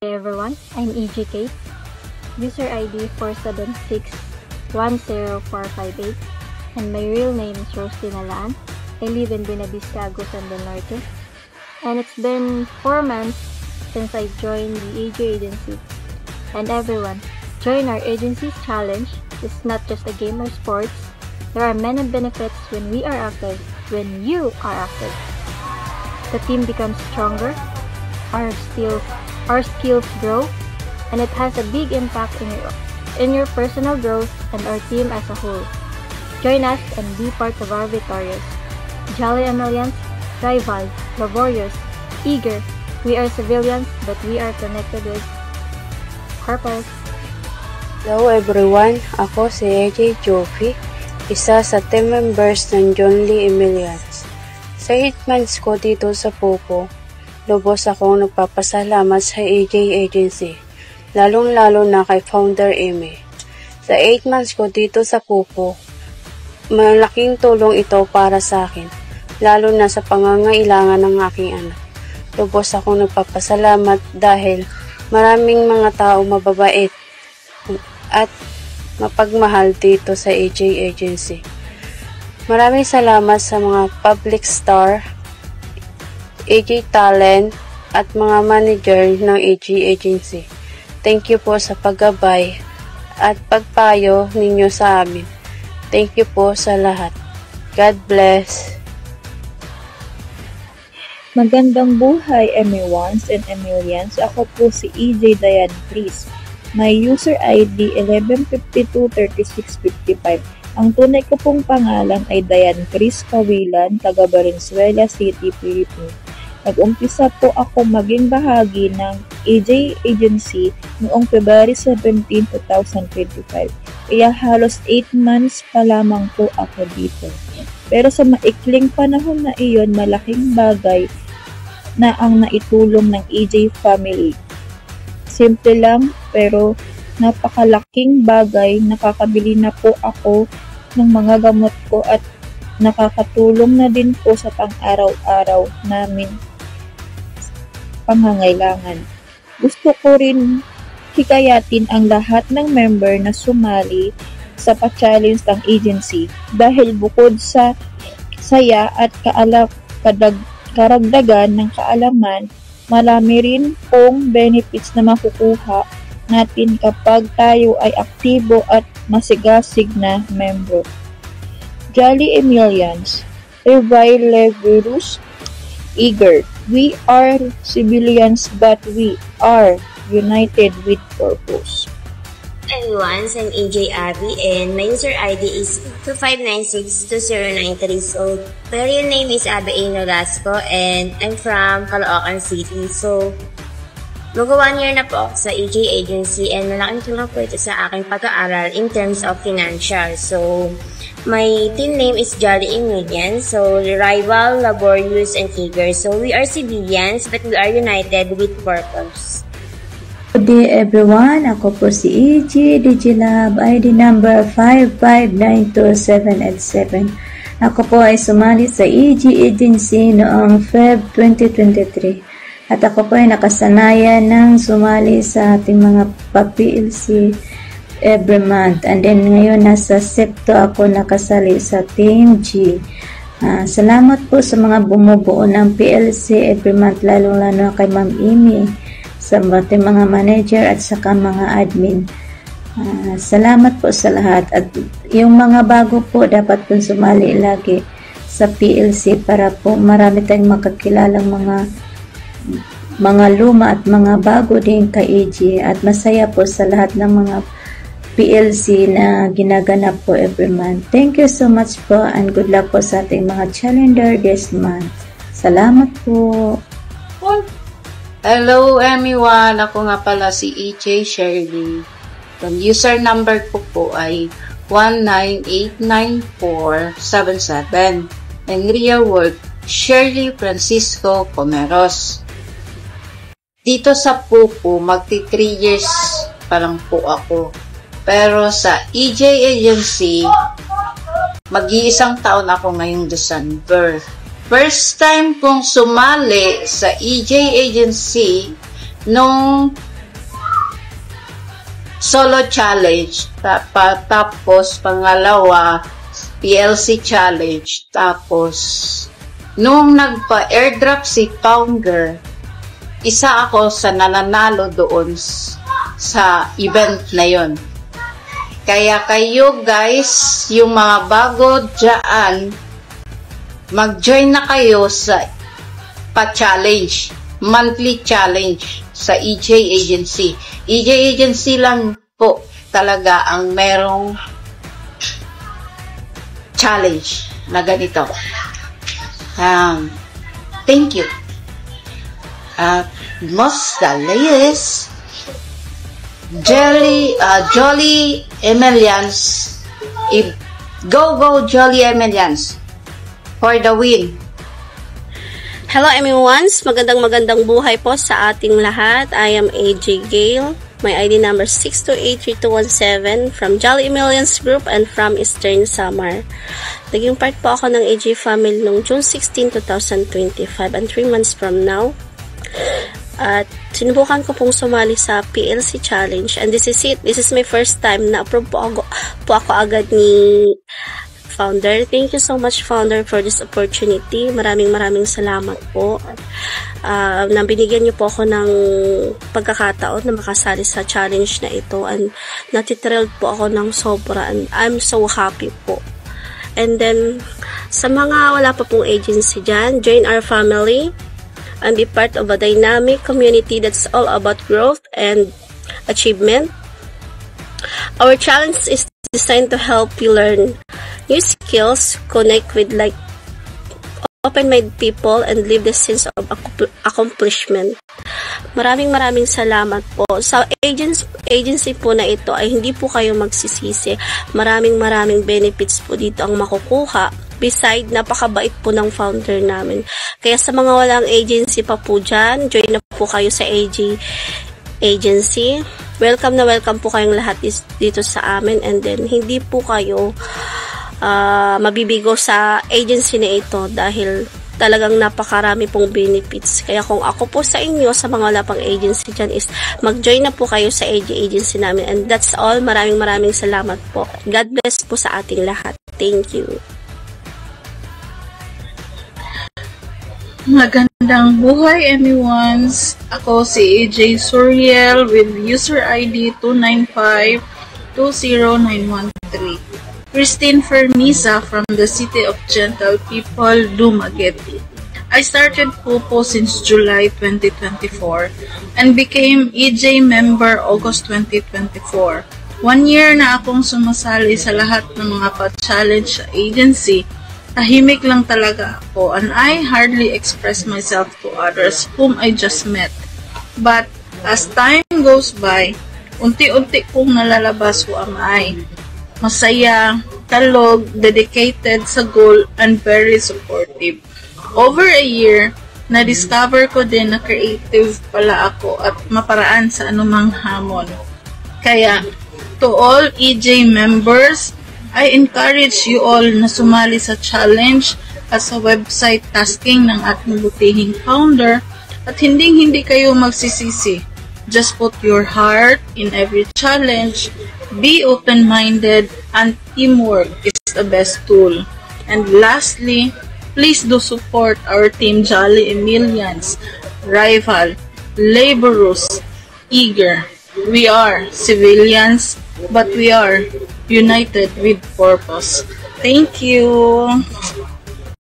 Hey everyone, I'm EGK, user ID 476104558, and my real name is Roslyn Alaan. I live in Buenavista, Agusan del Norte, and it's been 4 months since I joined the AJ agency. And everyone, join our agency's challenge. It's not just a game or sports. There are many benefits when we are active, when you are active. The team becomes stronger, our skills grow, and it has a big impact in your personal growth and our team as a whole. Join us and be part of our victorious. Jolly Amelians, rival, laborious, eager. We are civilians, but we are connected with purpose. Hello everyone, ako si AJ Joffy, isa sa team members ng John Lee Emilians. Sa 8 months ko dito sa Popo, lubos akong nagpapasalamat sa AJ Agency, lalong-lalo na kay Founder Amy. Sa 8 months ko dito sa Popo, malaking tulong ito para sa akin, lalo na sa pangangailangan ng aking anak. Lubos akong nagpapasalamat dahil maraming mga tao mababait at mapagmahal dito sa AJ Agency. Maraming salamat sa mga public star, AJ Talent, at mga manager ng AJ Agency. Thank you po sa paggabay at pagpayo ninyo sa amin. Thank you po sa lahat. God bless. Magandang buhay, Emiwans and Emilians. Ako po si EJ Diane Chris. My user ID 11523655. Ang tunay ko pong pangalan ay Diane Chris Cawilan, taga Valenzuela City, Philippines. Nag-umpisa po ako maging bahagi ng AJ Agency noong February 17, 2025. Kaya halos 8 months pa lamang po ako dito. Pero sa maikling panahon na iyon, malaking bagay na ang naitulong ng AJ family. Simple lang pero napakalaking bagay. Nakakabili na po ako ng mga gamot ko at nakakatulong na din po sa pang-araw-araw namin pangangailangan. Gusto ko rin hikayatin ang lahat ng member na sumali sa pa-challenge ng agency dahil bukod sa saya at karagdagan ng kaalaman, marami rin pong benefits na makukuha natin kapag tayo ay aktibo at masigasig na membro. Jolly Emilians, Revilevirus, eager. We are civilians but we are united with purpose. Everyone, I'm AJ Abby and my user ID is 25962093. So, my real name is Abby A. Nolasco and I'm from Caloocan City. So, mag 1 year na po ako sa AJ Agency and malaking tulong po ito sa aking pag-aaral in terms of financial. So, my team name is Jolly Emilians. So, rival, laborious, and eager. So, we are civilians but we are united with purpose. Good day everyone, ako po si EG Digilab, ID number 5592787. Ako po ay sumali sa EG Agency noong Feb 2023 at ako po ay nakasanayan ng sumali sa ating mga pa-PLC every month, and then ngayon nasa Septo ako nakasali sa Team G. Salamat po sa mga bumubuo ng PLC every month, lalong-lalo kay Ma'am Amy, sa ating mga manager at saka mga admin. Salamat po sa lahat, at yung mga bago po dapat po sumali lagi sa PLC para po marami tayong makakilalang mga luma at mga bago din kay AG, at masaya po sa lahat ng mga PLC na ginaganap po every month. Thank you so much po and good luck po sa ating mga challenger this month. Salamat po. Hello everyone, ako nga pala si EJ Shirley. Ang user number ko po ay 1989477. And real word, Shirley Francisco Comeros. Dito sa Popo, magti 3 years pa lang po ako. Pero sa EJ Agency, mag-iisang taon ako ngayong December. First time kong sumali sa EJ Agency nung solo challenge. Tapos, pangalawa, PLC challenge. Tapos, nung nagpa-airdrop si Founder, isa ako sa nananalo doon sa event na yon. Kaya kayo guys, yung mga bago dyan, mag-join na kayo sa pa-challenge, monthly challenge sa EJ Agency. EJ Agency lang po talaga ang merong challenge na ganito. Thank you. Most the latest Jolly Emilians. Go Jolly Emilians for the win. Hello everyone, magandang buhay po sa ating lahat. I am AJ Gale. My ID number 6283217 from Jolly Emilians Group and from Eastern Samar. Naging part po ako ng AJ family noong June 16, 2025 and 3 months from now. At sinubukan ko pong sumali sa PLC Challenge and this is it. This is my first time na approve po ako agad ni Founder. Thank you so much, Founder, for this opportunity. Maraming salamat po. Na binigyan niyo po ako ng pagkakataon na makasali sa challenge na ito and natitrilled po ako ng sobra and I'm so happy po. And then, sa mga wala pa pong agency dyan, join our family and be part of a dynamic community that's all about growth and achievement. Our challenge is designed to help you learn new skills, connect with open-minded people, and live the sense of accomplishment. Maraming salamat po. Sa agency po na ito ay hindi po kayo magsisisi. Maraming benefits po dito ang makukuha. Beside, napakabait po ng founder namin. Kaya sa mga walang agency pa po dyan, join na po kayo sa AG Agency. Welcome po kayong lahat dito sa amin and then hindi po kayo mabibigo sa agency na ito dahil talagang napakarami pong benefits. Kaya kung ako po sa inyo, sa mga wala pang agency dyan is mag-join na po kayo sa AG Agency namin and that's all. Maraming salamat po. God bless po sa ating lahat. Thank you. Magandang buhay everyone! Ako si AJ Suriel with user ID 295-20913. Christine Fermisa from the City of Gentle People, Dumaguete. I started Pupo since July 2024 and became EJ member August 2024. 1 year na akong sumasali sa lahat ng mga pa-challenge sa agency. Tahimik lang talaga ako and I hardly express myself to others whom I just met. But as time goes by, unti-unti kong nalalabas who am I. Masaya, kalog, dedicated sa goal, and very supportive. Over a year, na-discover ko din na creative pala ako at maparaan sa anumang hamon. Kaya, to all EJ members, I encourage you all na sumali sa challenge at sa website tasking ng ating butihing founder at hindi kayo magsisisi. Just put your heart in every challenge, be open-minded, and teamwork is the best tool. And lastly, please do support our team Jolly Emilians, rival, laborious, eager. We are civilians, but we are united with purpose. Thank you.